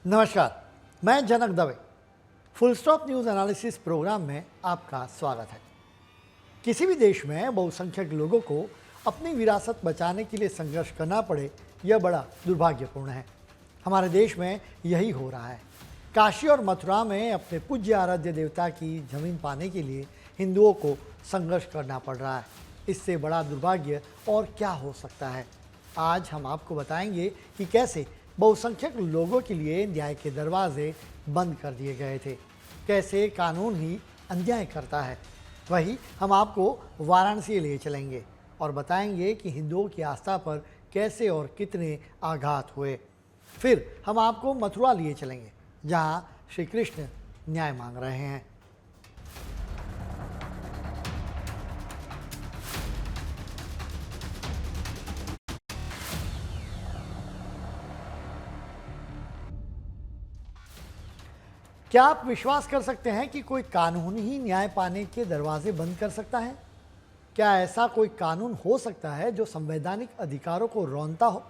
नमस्कार, मैं Janak Dave. Full stop news analysis programme में आपका स्वागत है। किसी भी देश में बहुसंख्यक लोगों को अपनी विरासत बचाने के लिए संघर्ष करना पड़े, यह बड़ा दुर्भाग्यपूर्ण है। हमारे देश में यही हो रहा है। काशी और मथुरा में अपने पूज्य आराध्य देवता की जमीन पाने के लिए हिंदुओं को संघर्ष करना पड़ रहा है। इससे बड़ा दुर्भाग्य और क्या हो सकता है। आज हम आपको बताएंगे कि कैसे बहुसंख्यक लोगों के लिए न्याय के दरवाजे बंद कर दिए गए थे, कैसे कानून ही अन्याय करता है। वही हम आपको वाराणसी ले चलेंगे और बताएंगे कि हिंदुओं की आस्था पर कैसे और कितने आघात हुए। फिर हम आपको मथुरा लिए चलेंगे, जहां श्री कृष्ण न्याय मांग रहे हैं। क्या आप विश्वास कर सकते हैं कि कोई कानून ही न्याय पाने के दरवाजे बंद कर सकता है? क्या ऐसा कोई कानून हो सकता है जो संवैधानिक अधिकारों को रौंदता हो?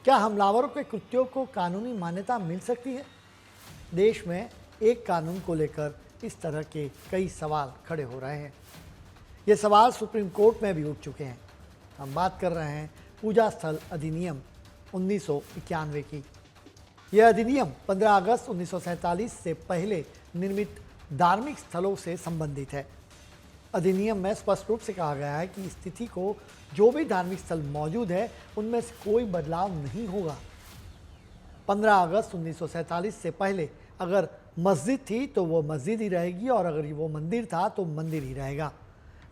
क्या हमलावरों के कृत्यों को कानूनी मान्यता मिल सकती है? देश में एक कानून को लेकर इस तरह के कई सवाल खड़े हो रहे हैं। ये सवाल सुप्रीम कोर्ट में भी उठ चुके हैं। हम बात कर रहे हैं पूजा स्थल अधिनियम 1991 की। यह अधिनियम 15 अगस्त 1947 से पहले निर्मित धार्मिक स्थलों से संबंधित है। अधिनियम में स्पष्ट रूप से कहा गया है कि स्थिति को जो भी धार्मिक स्थल मौजूद है उनमें से कोई बदलाव नहीं होगा। 15 अगस्त 1947 से पहले अगर मस्जिद थी तो वो मस्जिद ही रहेगी और अगर वो मंदिर था तो मंदिर ही रहेगा।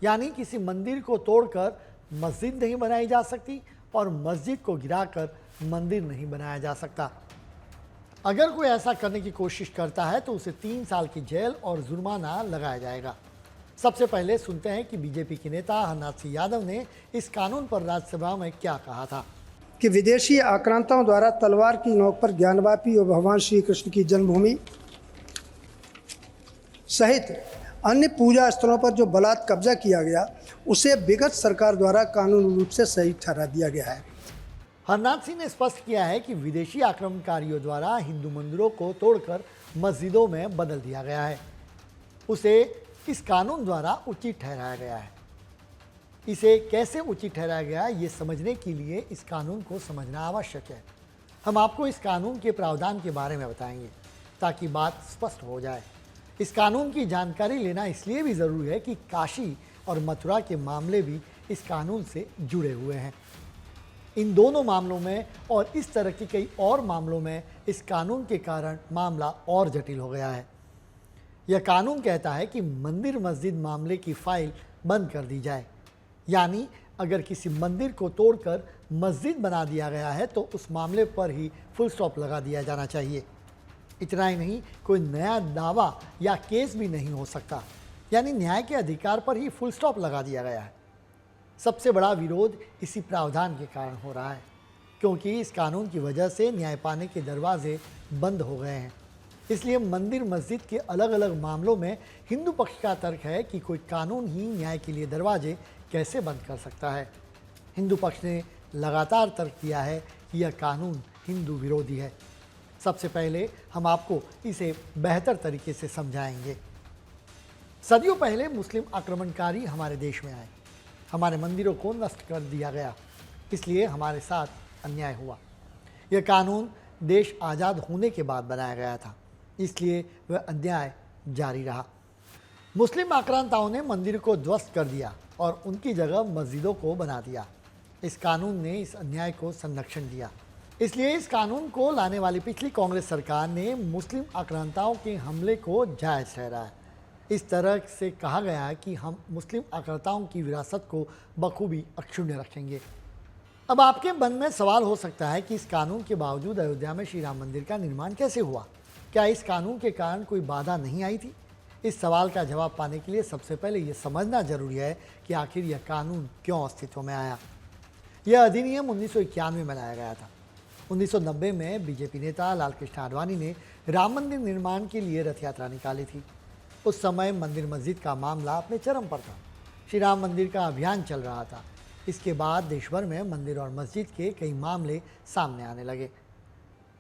यानी किसी मंदिर को तोड़कर मस्जिद नहीं बनाई जा सकती और मस्जिद को गिराकर मंदिर नहीं बनाया जा सकता। अगर कोई ऐसा करने की कोशिश करता है तो उसे 3 साल की जेल और जुर्माना लगाया जाएगा। सबसे पहले सुनते हैं कि बीजेपी के नेता हरनाथ सिंह यादव ने इस कानून पर राज्यसभा में क्या कहा था। कि विदेशी आक्रांताओं द्वारा तलवार की नोक पर ज्ञानवापी और भगवान श्री कृष्ण की जन्मभूमि सहित अन्य पूजा स्थलों पर जो बलात् कब्जा किया गया उसे विगत सरकार द्वारा कानूनी रूप से सही ठहरा दिया गया है। हरनाथ सिंह ने स्पष्ट किया है कि विदेशी आक्रमणकारियों द्वारा हिंदू मंदिरों को तोड़कर मस्जिदों में बदल दिया गया है। उसे इस कानून द्वारा उचित ठहराया गया है। इसे कैसे उचित ठहराया गया ये समझने के लिए इस कानून को समझना आवश्यक है। हम आपको इस कानून के प्रावधान के बारे में बताएंगे ताकि बात स्पष्ट हो जाए। इस कानून की जानकारी लेना इसलिए भी ज़रूरी है कि काशी और मथुरा के मामले भी इस कानून से जुड़े हुए हैं। इन दोनों मामलों में और इस तरह के कई और मामलों में इस कानून के कारण मामला और जटिल हो गया है। यह कानून कहता है कि मंदिर मस्जिद मामले की फाइल बंद कर दी जाए। यानी अगर किसी मंदिर को तोड़कर मस्जिद बना दिया गया है तो उस मामले पर ही फुल स्टॉप लगा दिया जाना चाहिए। इतना ही नहीं, कोई नया दावा या केस भी नहीं हो सकता। यानी न्याय के अधिकार पर ही फुल स्टॉप लगा दिया गया है। सबसे बड़ा विरोध इसी प्रावधान के कारण हो रहा है, क्योंकि इस कानून की वजह से न्याय पाने के दरवाजे बंद हो गए हैं। इसलिए मंदिर मस्जिद के अलग अलग मामलों में हिंदू पक्ष का तर्क है कि कोई कानून ही न्याय के लिए दरवाजे कैसे बंद कर सकता है। हिंदू पक्ष ने लगातार तर्क दिया है कि यह कानून हिंदू विरोधी है। सबसे पहले हम आपको इसे बेहतर तरीके से समझाएंगे। सदियों पहले मुस्लिम आक्रमणकारी हमारे देश में आए, हमारे मंदिरों को नष्ट कर दिया गया, इसलिए हमारे साथ अन्याय हुआ। यह कानून देश आज़ाद होने के बाद बनाया गया था, इसलिए वह अन्याय जारी रहा। मुस्लिम आक्रांताओं ने मंदिर को ध्वस्त कर दिया और उनकी जगह मस्जिदों को बना दिया। इस कानून ने इस अन्याय को संरक्षण दिया। इसलिए इस कानून को लाने वाली पिछली कांग्रेस सरकार ने मुस्लिम आक्रांताओं के हमले को जायज़ ठहराया। इस तरह से कहा गया है कि हम मुस्लिम आक्रांताओं की विरासत को बखूबी अक्षुण्ण रखेंगे। अब आपके मन में सवाल हो सकता है कि इस कानून के बावजूद अयोध्या में श्री राम मंदिर का निर्माण कैसे हुआ? क्या इस कानून के कारण कोई बाधा नहीं आई थी? इस सवाल का जवाब पाने के लिए सबसे पहले ये समझना जरूरी है कि आखिर यह कानून क्यों अस्तित्व में आया। यह अधिनियम 1991 में लाया गया था। 1990 में बीजेपी नेता लालकृष्ण आडवाणी ने राम मंदिर निर्माण के लिए रथ यात्रा निकाली थी। उस समय मंदिर मस्जिद का मामला अपने चरम पर था। श्री राम मंदिर का अभियान चल रहा था। इसके बाद देश भर में मंदिर और मस्जिद के कई मामले सामने आने लगे।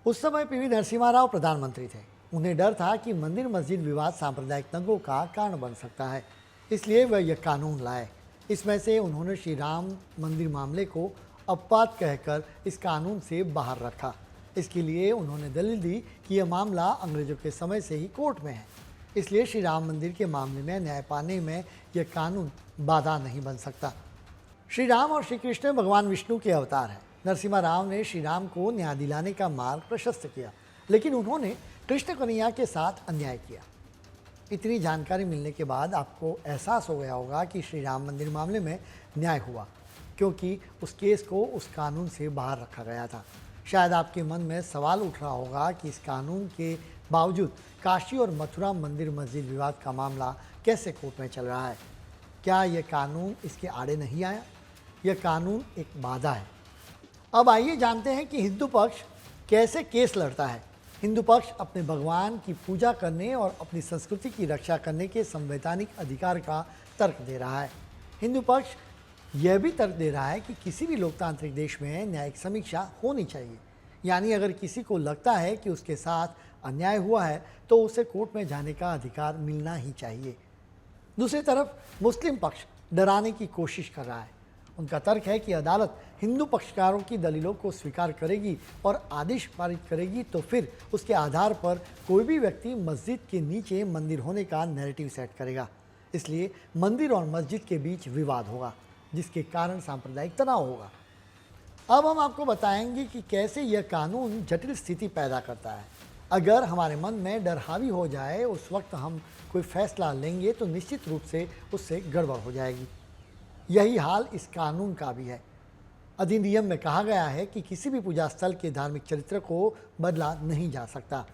उस समय पीवी नरसिम्हा राव प्रधानमंत्री थे। उन्हें डर था कि मंदिर मस्जिद विवाद सांप्रदायिक दंगों का कारण बन सकता है, इसलिए वह यह कानून लाए। इसमें से उन्होंने श्री राम मंदिर मामले को अपवाद कहकर इस कानून से बाहर रखा। इसके लिए उन्होंने दलील दी कि यह मामला अंग्रेजों के समय से ही कोर्ट में है, इसलिए श्री राम मंदिर के मामले में न्याय पाने में यह कानून बाधा नहीं बन सकता। श्री राम और श्री कृष्ण भगवान विष्णु के अवतार हैं। नरसिम्हा राव ने श्री राम को न्याय दिलाने का मार्ग प्रशस्त किया, लेकिन उन्होंने कृष्ण कन्हैया के साथ अन्याय किया। इतनी जानकारी मिलने के बाद आपको एहसास हो गया होगा कि श्री राम मंदिर मामले में न्याय हुआ, क्योंकि उस केस को उस कानून से बाहर रखा गया था। शायद आपके मन में सवाल उठ रहा होगा कि इस कानून के बावजूद काशी और मथुरा मंदिर मस्जिद विवाद का मामला कैसे कोर्ट में चल रहा है। क्या यह कानून इसके आड़े नहीं आया? यह कानून एक बाधा है। अब आइए जानते हैं कि हिंदू पक्ष कैसे केस लड़ता है। हिंदू पक्ष अपने भगवान की पूजा करने और अपनी संस्कृति की रक्षा करने के संवैधानिक अधिकार का तर्क दे रहा है। हिंदू पक्ष यह भी तर्क दे रहा है कि किसी भी लोकतांत्रिक देश में न्यायिक समीक्षा होनी चाहिए, यानी अगर किसी को लगता है कि उसके साथ अन्याय हुआ है तो उसे कोर्ट में जाने का अधिकार मिलना ही चाहिए। दूसरी तरफ मुस्लिम पक्ष डराने की कोशिश कर रहा है। उनका तर्क है कि अदालत हिंदू पक्षकारों की दलीलों को स्वीकार करेगी और आदेश पारित करेगी तो फिर उसके आधार पर कोई भी व्यक्ति मस्जिद के नीचे मंदिर होने का नैरेटिव सेट करेगा। इसलिए मंदिर और मस्जिद के बीच विवाद होगा, जिसके कारण सांप्रदायिक तनाव होगा। अब हम आपको बताएंगे कि कैसे यह कानून जटिल स्थिति पैदा करता है। अगर हमारे मन में डर हावी हो जाए, उस वक्त हम कोई फैसला लेंगे तो निश्चित रूप से उससे गड़बड़ हो जाएगी। यही हाल इस कानून का भी है। अधिनियम में कहा गया है कि किसी भी पूजा स्थल के धार्मिक चरित्र को बदला नहीं जा सकता।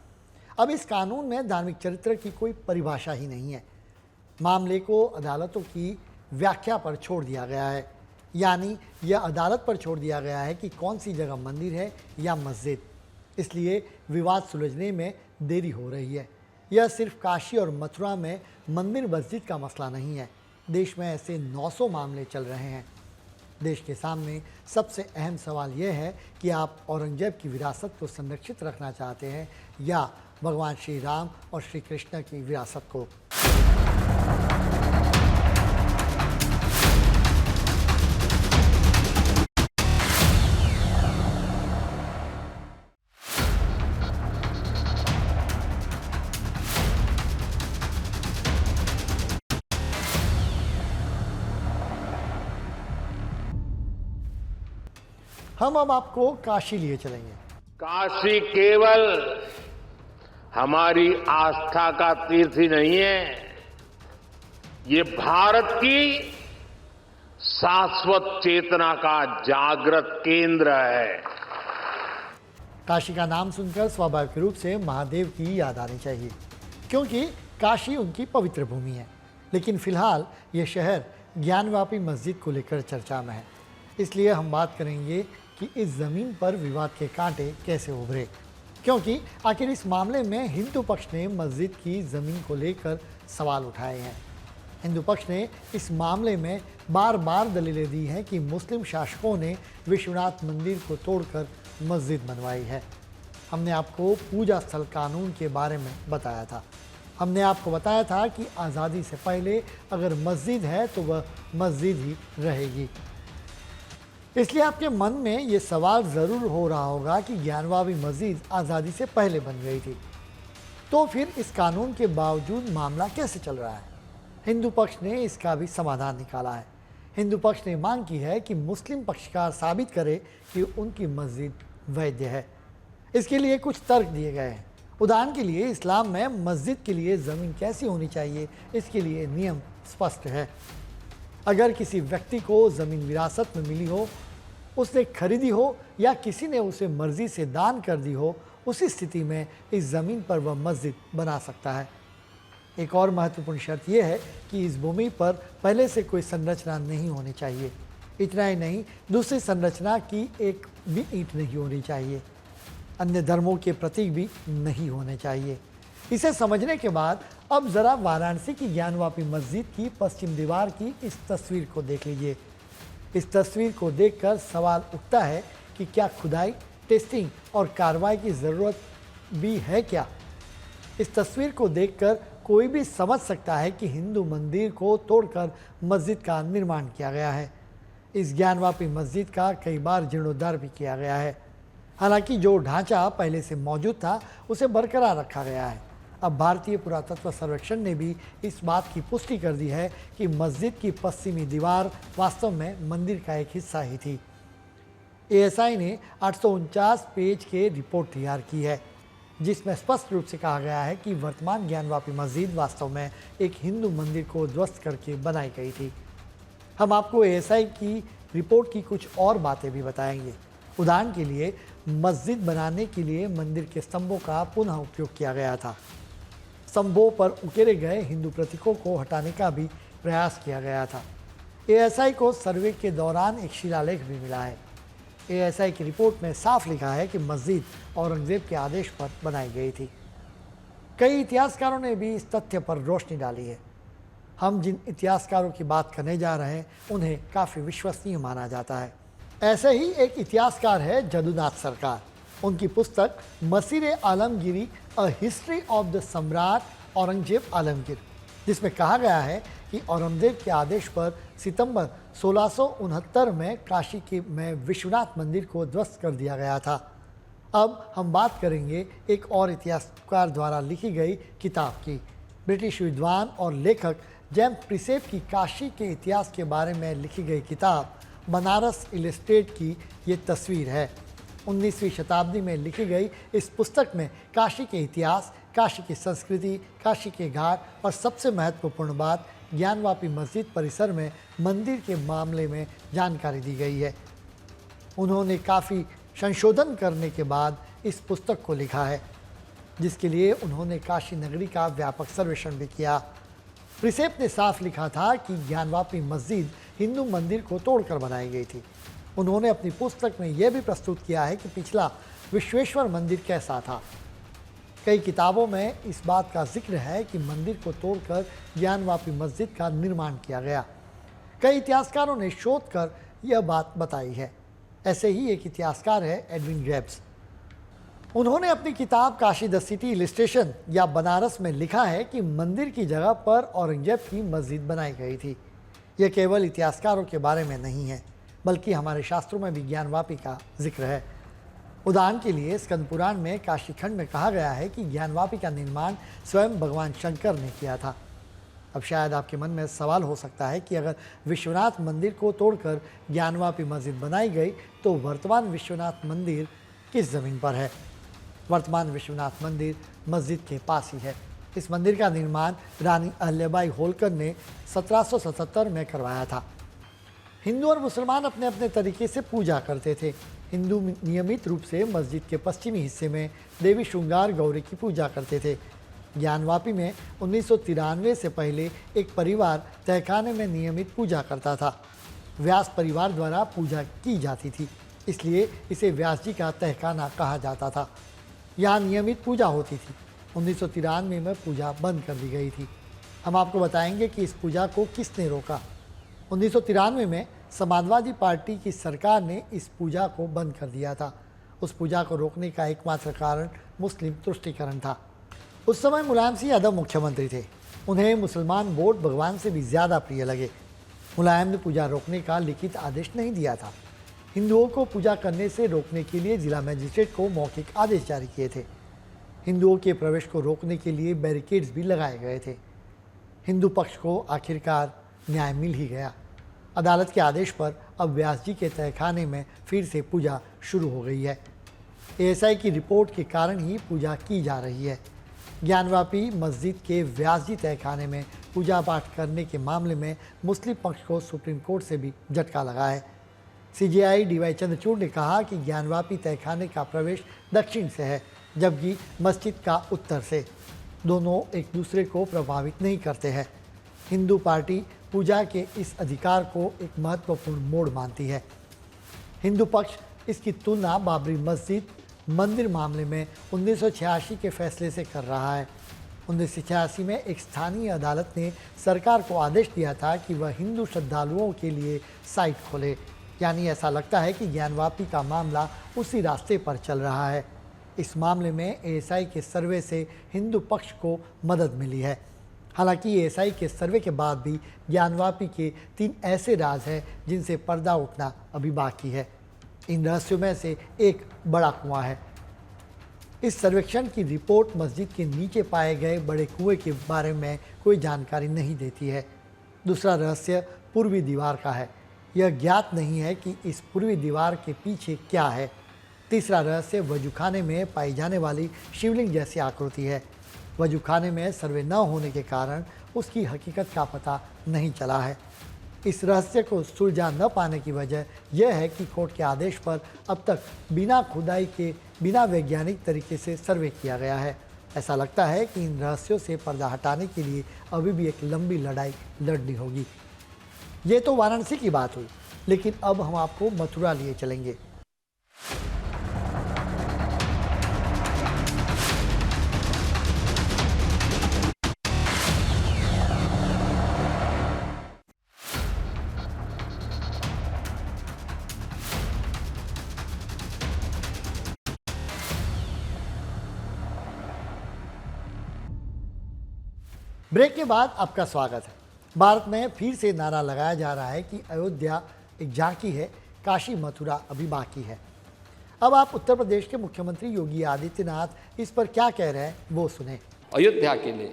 अब इस कानून में धार्मिक चरित्र की कोई परिभाषा ही नहीं है। मामले को अदालतों की व्याख्या पर छोड़ दिया गया है, यानी यह अदालत पर छोड़ दिया गया है कि कौन सी जगह मंदिर है या मस्जिद। इसलिए विवाद सुलझने में देरी हो रही है। यह सिर्फ काशी और मथुरा में मंदिर मस्जिद का मसला नहीं है। देश में ऐसे 900 मामले चल रहे हैं। देश के सामने सबसे अहम सवाल यह है कि आप औरंगजेब की विरासत को संरक्षित रखना चाहते हैं या भगवान श्री राम और श्री कृष्ण की विरासत को। हम अब आपको काशी लिए चलेंगे। काशी केवल हमारी आस्था का तीर्थ ही नहीं है, ये भारत की शाश्वत चेतना का जागृत केंद्र है। काशी का नाम सुनकर स्वाभाविक रूप से महादेव की याद आनी चाहिए, क्योंकि काशी उनकी पवित्र भूमि है। लेकिन फिलहाल ये शहर ज्ञानवापी मस्जिद को लेकर चर्चा में है। इसलिए हम बात करेंगे कि इस ज़मीन पर विवाद के कांटे कैसे उभरे, क्योंकि आखिर इस मामले में हिंदू पक्ष ने मस्जिद की ज़मीन को लेकर सवाल उठाए हैं। हिंदू पक्ष ने इस मामले में बार बार दलीलें दी हैं कि मुस्लिम शासकों ने विश्वनाथ मंदिर को तोड़कर मस्जिद बनवाई है। हमने आपको पूजा स्थल कानून के बारे में बताया था। हमने आपको बताया था कि आज़ादी से पहले अगर मस्जिद है तो वह मस्जिद ही रहेगी। इसलिए आपके मन में ये सवाल ज़रूर हो रहा होगा कि ज्ञानवापी मस्जिद आज़ादी से पहले बन गई थी, तो फिर इस कानून के बावजूद मामला कैसे चल रहा है। हिंदू पक्ष ने इसका भी समाधान निकाला है। हिंदू पक्ष ने मांग की है कि मुस्लिम पक्षकार साबित करे कि उनकी मस्जिद वैध है। इसके लिए कुछ तर्क दिए गए हैं। उदाहरण के लिए इस्लाम में मस्जिद के लिए ज़मीन कैसी होनी चाहिए, इसके लिए नियम स्पष्ट है। अगर किसी व्यक्ति को ज़मीन विरासत में मिली हो, उसने खरीदी हो या किसी ने उसे मर्जी से दान कर दी हो, उसी स्थिति में इस ज़मीन पर वह मस्जिद बना सकता है। एक और महत्वपूर्ण शर्त यह है कि इस भूमि पर पहले से कोई संरचना नहीं होनी चाहिए। इतना ही नहीं, दूसरी संरचना की एक भी ईंट नहीं होनी चाहिए। अन्य धर्मों के प्रतीक भी नहीं होने चाहिए। इसे समझने के बाद अब ज़रा वाराणसी की ज्ञानवापी मस्जिद की पश्चिम दीवार की इस तस्वीर को देख लीजिए। इस तस्वीर को देखकर सवाल उठता है कि क्या खुदाई टेस्टिंग और कार्रवाई की ज़रूरत भी है क्या? इस तस्वीर को देखकर कोई भी समझ सकता है कि हिंदू मंदिर को तोड़कर मस्जिद का निर्माण किया गया है। इस ज्ञानवापी मस्जिद का कई बार जीर्णोद्धार भी किया गया है। हालांकि जो ढांचा पहले से मौजूद था उसे बरकरार रखा गया है। अब भारतीय पुरातत्व सर्वेक्षण ने भी इस बात की पुष्टि कर दी है कि मस्जिद की पश्चिमी दीवार वास्तव में मंदिर का एक हिस्सा ही थी। एएसआई ने 849 पेज के रिपोर्ट तैयार की है, जिसमें स्पष्ट रूप से कहा गया है कि वर्तमान ज्ञानवापी मस्जिद वास्तव में एक हिंदू मंदिर को ध्वस्त करके बनाई गई थी। हम आपको एएसआई की रिपोर्ट की कुछ और बातें भी बताएंगे। उदाहरण के लिए, मस्जिद बनाने के लिए मंदिर के स्तंभों का पुनः उपयोग किया गया था। स्तंभों पर उकेरे गए हिंदू प्रतीकों को हटाने का भी प्रयास किया गया था। एएसआई को सर्वे के दौरान एक शिलालेख भी मिला है। एएसआई की रिपोर्ट में साफ लिखा है कि मस्जिद औरंगजेब के आदेश पर बनाई गई थी। कई इतिहासकारों ने भी इस तथ्य पर रोशनी डाली है। हम जिन इतिहासकारों की बात करने जा रहे हैं उन्हें काफ़ी विश्वसनीय माना जाता है। ऐसे ही एक इतिहासकार है जदुनाथ सरकार। उनकी पुस्तक Maasir Alamgiri a history of the samrat Aurangzeb Alamgir, जिसमें कहा गया है कि औरंगजेब के आदेश पर सितंबर 1669 में काशी के में विश्वनाथ मंदिर को ध्वस्त कर दिया गया था। अब हम बात करेंगे एक और इतिहासकार द्वारा लिखी गई किताब की। ब्रिटिश विद्वान और लेखक जेम्स प्रिसेप की काशी के इतिहास के बारे में लिखी गई किताब बनारस इलस्ट्रेट की ये तस्वीर है। 19वीं शताब्दी में लिखी गई इस पुस्तक में काशी के इतिहास, काशी की संस्कृति, काशी के घाट और सबसे महत्वपूर्ण बात, ज्ञानवापी मस्जिद परिसर में मंदिर के मामले में जानकारी दी गई है। उन्होंने काफ़ी संशोधन करने के बाद इस पुस्तक को लिखा है, जिसके लिए उन्होंने काशी नगरी का व्यापक सर्वेक्षण भी किया। प्रिसेप ने साफ लिखा था कि ज्ञानवापी मस्जिद हिंदू मंदिर को तोड़कर बनाई गई थी। उन्होंने अपनी पुस्तक में यह भी प्रस्तुत किया है कि पिछला विश्वेश्वर मंदिर कैसा था। कई किताबों में इस बात का जिक्र है कि मंदिर को तोड़कर ज्ञानवापी मस्जिद का निर्माण किया गया। कई इतिहासकारों ने शोध कर यह बात बताई है। ऐसे ही एक इतिहासकार है एडविन ग्रेब्स। उन्होंने अपनी किताब काशी द सिटी इलस्ट्रेशन या बनारस में लिखा है कि मंदिर की जगह पर औरंगजेब की मस्जिद बनाई गई थी। यह केवल इतिहासकारों के बारे में नहीं है, बल्कि हमारे शास्त्रों में भी ज्ञानवापी का जिक्र है। उदाहरण के लिए स्कंद पुराण में काशी खंड में कहा गया है कि ज्ञानवापी का निर्माण स्वयं भगवान शंकर ने किया था। अब शायद आपके मन में सवाल हो सकता है कि अगर विश्वनाथ मंदिर को तोड़कर ज्ञानवापी मस्जिद बनाई गई तो वर्तमान विश्वनाथ मंदिर किस ज़मीन पर है? वर्तमान विश्वनाथ मंदिर मस्जिद के पास ही है। इस मंदिर का निर्माण रानी अहल्याबाई होलकर ने 1777 में करवाया था। हिंदू और मुसलमान अपने अपने तरीके से पूजा करते थे। हिंदू नियमित रूप से मस्जिद के पश्चिमी हिस्से में देवी श्रृंगार गौरी की पूजा करते थे। ज्ञानवापी में 1993 से पहले एक परिवार तहखाने में नियमित पूजा करता था। व्यास परिवार द्वारा पूजा की जाती थी, इसलिए इसे व्यास जी का तहखाना कहा जाता था। यहाँ नियमित पूजा होती थी। 1993 में पूजा बंद कर दी गई थी। हम आपको बताएंगे कि इस पूजा को किसने रोका। 1993 में समाजवादी पार्टी की सरकार ने इस पूजा को बंद कर दिया था। उस पूजा को रोकने का एकमात्र कारण मुस्लिम तुष्टीकरण था। उस समय मुलायम सिंह यादव मुख्यमंत्री थे। उन्हें मुसलमान वोट भगवान से भी ज़्यादा प्रिय लगे। मुलायम ने पूजा रोकने का लिखित आदेश नहीं दिया था। हिंदुओं को पूजा करने से रोकने के लिए जिला मजिस्ट्रेट को मौखिक आदेश जारी किए थे। हिंदुओं के प्रवेश को रोकने के लिए बैरिकेड्स भी लगाए गए थे। हिंदू पक्ष को आखिरकार न्याय मिल ही गया। अदालत के आदेश पर अब व्यास जी के तहखाने में फिर से पूजा शुरू हो गई है। एएसआई की रिपोर्ट के कारण ही पूजा की जा रही है। ज्ञानवापी मस्जिद के व्यास जी तहखाने में पूजा पाठ करने के मामले में मुस्लिम पक्ष को सुप्रीम कोर्ट से भी झटका लगा है। सीजेआई डीवाई चंद्रचूड़ ने कहा कि ज्ञानवापी तहखाने का प्रवेश दक्षिण से है, जबकि मस्जिद का उत्तर से। दोनों एक दूसरे को प्रभावित नहीं करते हैं। हिंदू पार्टी पूजा के इस अधिकार को एक महत्वपूर्ण मोड़ मानती है। हिंदू पक्ष इसकी तुलना बाबरी मस्जिद मंदिर मामले में 1986 के फैसले से कर रहा है। 1986 में एक स्थानीय अदालत ने सरकार को आदेश दिया था कि वह हिंदू श्रद्धालुओं के लिए साइट खोले। यानी ऐसा लगता है कि ज्ञानवापी का मामला उसी रास्ते पर चल रहा है। इस मामले में एएसआई के सर्वे से हिंदू पक्ष को मदद मिली है। हालांकि एएसआई के सर्वे के बाद भी ज्ञानवापी के 3 ऐसे राज हैं जिनसे पर्दा उठना अभी बाकी है। इन रहस्यों में से एक बड़ा कुआं है। इस सर्वेक्षण की रिपोर्ट मस्जिद के नीचे पाए गए बड़े कुएं के बारे में कोई जानकारी नहीं देती है। दूसरा रहस्य पूर्वी दीवार का है। यह ज्ञात नहीं है कि इस पूर्वी दीवार के पीछे क्या है। तीसरा रहस्य वजूखाने में पाई जाने वाली शिवलिंग जैसी आकृति है। वजूखाने में सर्वे न होने के कारण उसकी हकीकत का पता नहीं चला है। इस रहस्य को सुलझा न पाने की वजह यह है कि कोर्ट के आदेश पर अब तक बिना खुदाई के, बिना वैज्ञानिक तरीके से सर्वे किया गया है। ऐसा लगता है कि इन रहस्यों से पर्दा हटाने के लिए अभी भी एक लंबी लड़ाई लड़नी होगी। ये तो वाराणसी की बात हुई, लेकिन अब हम आपको मथुरा लिए चलेंगे। ब्रेक के बाद आपका स्वागत है। भारत में फिर से नारा लगाया जा रहा है कि अयोध्या एक झांकी है, काशी मथुरा अभी बाकी है। अब आप उत्तर प्रदेश के मुख्यमंत्री योगी आदित्यनाथ इस पर क्या कह रहे हैं वो सुने। अयोध्या के लिए,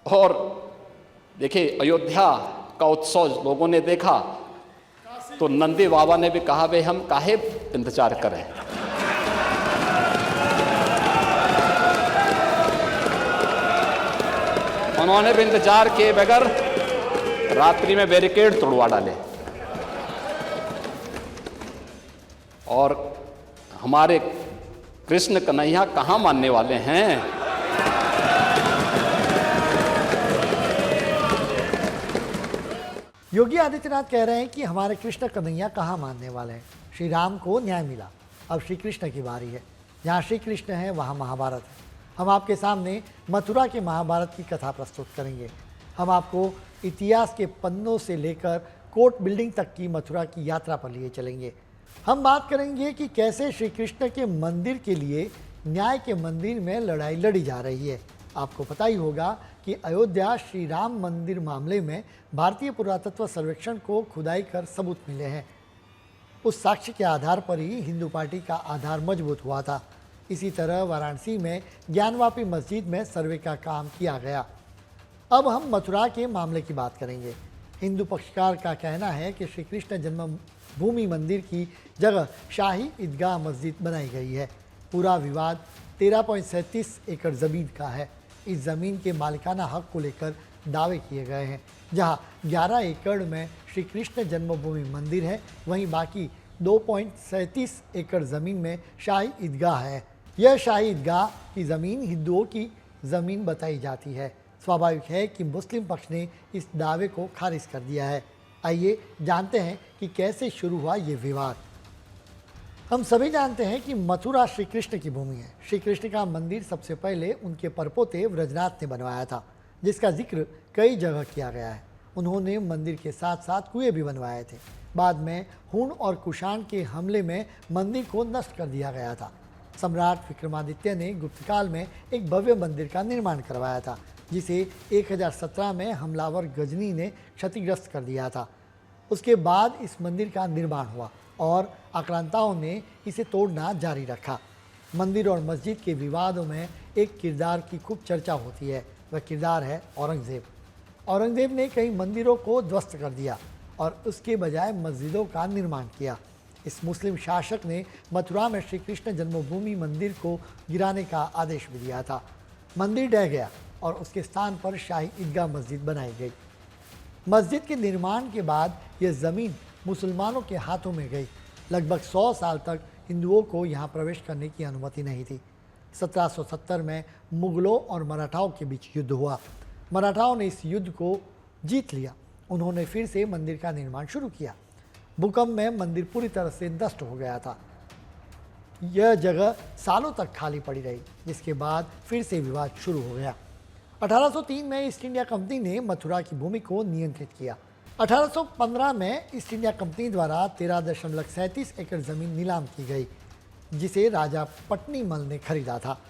और देखिए अयोध्या का उत्सव लोगों ने देखा तो नंदी बाबा ने भी कहा भाई हम काहे इंतजार करें। उन्होंने भी इंतजार किए बगैर रात्रि में बैरिकेड तोड़वा डाले और हमारे कृष्ण कन्हैया कहाँ मानने वाले हैं। योगी आदित्यनाथ कह रहे हैं कि हमारे कृष्ण कन्हैया कहाँ मानने वाले हैं। श्री राम को न्याय मिला, अब श्री कृष्ण की बारी है। जहाँ श्री कृष्ण है वहाँ महाभारत है। हम आपके सामने मथुरा के महाभारत की कथा प्रस्तुत करेंगे। हम आपको इतिहास के पन्नों से लेकर कोर्ट बिल्डिंग तक की मथुरा की यात्रा पर लिए चलेंगे। हम बात करेंगे कि कैसे श्री कृष्ण के मंदिर के लिए न्याय के मंदिर में लड़ाई लड़ी जा रही है। आपको पता ही होगा कि अयोध्या श्री राम मंदिर मामले में भारतीय पुरातत्व सर्वेक्षण को खुदाई कर सबूत मिले हैं। उस साक्ष्य के आधार पर ही हिंदू पार्टी का आधार मजबूत हुआ था। इसी तरह वाराणसी में ज्ञानवापी मस्जिद में सर्वे का काम किया गया। अब हम मथुरा के मामले की बात करेंगे। हिंदू पक्षकार का कहना है कि श्री कृष्ण जन्मभूमि मंदिर की जगह शाही ईदगाह मस्जिद बनाई गई है। पूरा विवाद 13.37 एकड़ ज़मीन का है। इस ज़मीन के मालिकाना हक को लेकर दावे किए गए हैं। जहां 11 एकड़ में श्री कृष्ण जन्मभूमि मंदिर है, वहीं बाकी 2.37 एकड़ ज़मीन में शाही ईदगाह है। यह शाही ईदगाह की ज़मीन हिंदुओं की ज़मीन बताई जाती है। स्वाभाविक है कि मुस्लिम पक्ष ने इस दावे को खारिज कर दिया है। आइए जानते हैं कि कैसे शुरू हुआ ये विवाद। हम सभी जानते हैं कि मथुरा श्री कृष्ण की भूमि है। श्री कृष्ण का मंदिर सबसे पहले उनके परपोते व्रजनाथ ने बनवाया था, जिसका जिक्र कई जगह किया गया है। उन्होंने मंदिर के साथ साथ कुएं भी बनवाए थे। बाद में हुण और कुषाण के हमले में मंदिर को नष्ट कर दिया गया था। सम्राट विक्रमादित्य ने गुप्तकाल में एक भव्य मंदिर का निर्माण करवाया था, जिसे 1017 में हमलावर गजनी ने क्षतिग्रस्त कर दिया था। उसके बाद इस मंदिर का निर्माण हुआ और आक्रांताओं ने इसे तोड़ना जारी रखा। मंदिर और मस्जिद के विवादों में एक किरदार की खूब चर्चा होती है। वह किरदार है औरंगजेब। औरंगजेब ने कई मंदिरों को ध्वस्त कर दिया और उसके बजाय मस्जिदों का निर्माण किया। इस मुस्लिम शासक ने मथुरा में श्री कृष्ण जन्मभूमि मंदिर को गिराने का आदेश भी दिया था। मंदिर ढह गया और उसके स्थान पर शाही ईदगाह मस्जिद बनाई गई। मस्जिद के निर्माण के बाद यह ज़मीन मुसलमानों के हाथों में गई। लगभग 100 साल तक हिंदुओं को यहाँ प्रवेश करने की अनुमति नहीं थी। 1770 में मुगलों और मराठाओं के बीच युद्ध हुआ। मराठाओं ने इस युद्ध को जीत लिया। उन्होंने फिर से मंदिर का निर्माण शुरू किया। भूकंप में मंदिर पूरी तरह से नष्ट हो गया था। यह जगह सालों तक खाली पड़ी रही, जिसके बाद फिर से विवाद शुरू हो गया। 1803 में ईस्ट इंडिया कंपनी ने मथुरा की भूमि को नियंत्रित किया। 1815 में ईस्ट इंडिया कंपनी द्वारा 13.37 एकड़ ज़मीन नीलाम की गई, जिसे राजा पट्नीमल ने खरीदा था।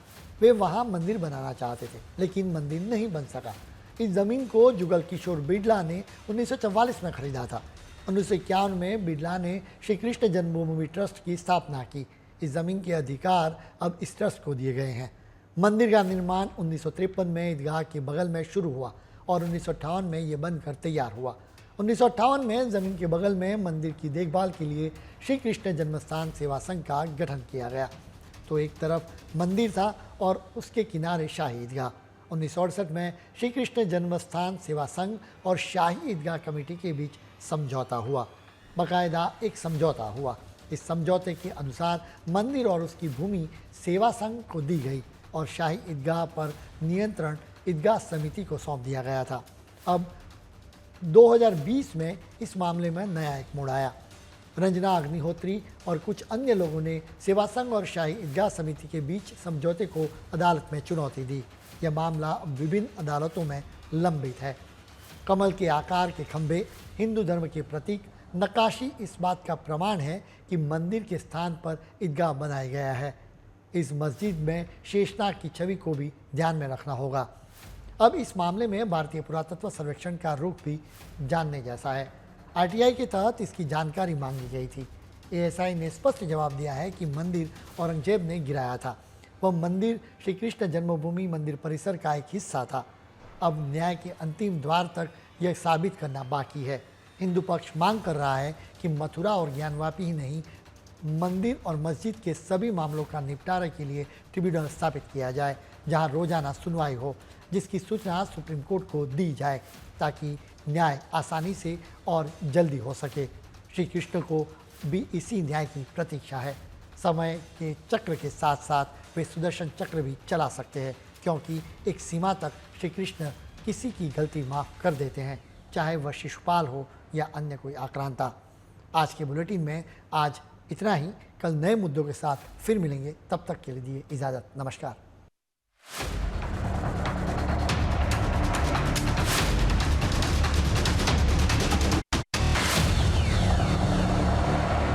वे वहां मंदिर बनाना चाहते थे, लेकिन मंदिर नहीं बन सका। इस ज़मीन को जुगल किशोर बिड़ला ने 1944 में खरीदा था। 1951 में बिड़ला ने श्री कृष्ण जन्मभूमि ट्रस्ट की स्थापना की। इस ज़मीन के अधिकार अब इस ट्रस्ट को दिए गए हैं। मंदिर का निर्माण 1953 में ईदगाह के बगल में शुरू हुआ और 1958 में ये बनकर तैयार हुआ। 1958 में ज़मीन के बगल में मंदिर की देखभाल के लिए श्री कृष्ण जन्मस्थान सेवा संघ का गठन किया गया। तो एक तरफ मंदिर था और उसके किनारे शाही ईदगाह। 1968 में श्री कृष्ण जन्मस्थान सेवा संघ और शाही ईदगाह कमेटी के बीच समझौता हुआ। बाकायदा एक समझौता हुआ। इस समझौते के अनुसार मंदिर और उसकी भूमि सेवा संघ को दी गई और शाही ईदगाह पर नियंत्रण ईदगाह समिति को सौंप दिया गया था। अब 2020 में इस मामले में नया एक मोड़ आया। रंजना अग्निहोत्री और कुछ अन्य लोगों ने सेवा संघ और शाही ईदगाह समिति के बीच समझौते को अदालत में चुनौती दी। यह मामला अब विभिन्न अदालतों में लंबित है। कमल के आकार के खंभे, हिंदू धर्म के प्रतीक, नक्काशी इस बात का प्रमाण है कि मंदिर के स्थान पर ईदगाह बनाया गया है। इस मस्जिद में शेषनाग की छवि को भी ध्यान में रखना होगा। अब इस मामले में भारतीय पुरातत्व सर्वेक्षण का रुख भी जानने जैसा है। आरटीआई के तहत इसकी जानकारी मांगी गई थी। एएसआई ने स्पष्ट जवाब दिया है कि मंदिर औरंगजेब ने गिराया था। वह मंदिर श्री कृष्ण जन्मभूमि मंदिर परिसर का एक हिस्सा था। अब न्याय के अंतिम द्वार तक यह साबित करना बाकी है। हिंदू पक्ष मांग कर रहा है कि मथुरा और ज्ञानवापी ही नहीं, मंदिर और मस्जिद के सभी मामलों का निपटारे के लिए ट्रिब्यूनल स्थापित किया जाए, जहां रोजाना सुनवाई हो, जिसकी सूचना सुप्रीम कोर्ट को दी जाए ताकि न्याय आसानी से और जल्दी हो सके। श्री कृष्ण को भी इसी न्याय की प्रतीक्षा है। समय के चक्र के साथ साथ वे सुदर्शन चक्र भी चला सकते हैं, क्योंकि एक सीमा तक श्री कृष्ण किसी की गलती माफ़ कर देते हैं, चाहे वह शिशुपाल हो या अन्य कोई आक्रांता। आज के बुलेटिन में आज इतना ही। कल नए मुद्दों के साथ फिर मिलेंगे। तब तक के लिए दीजिए इजाज़त। नमस्कार।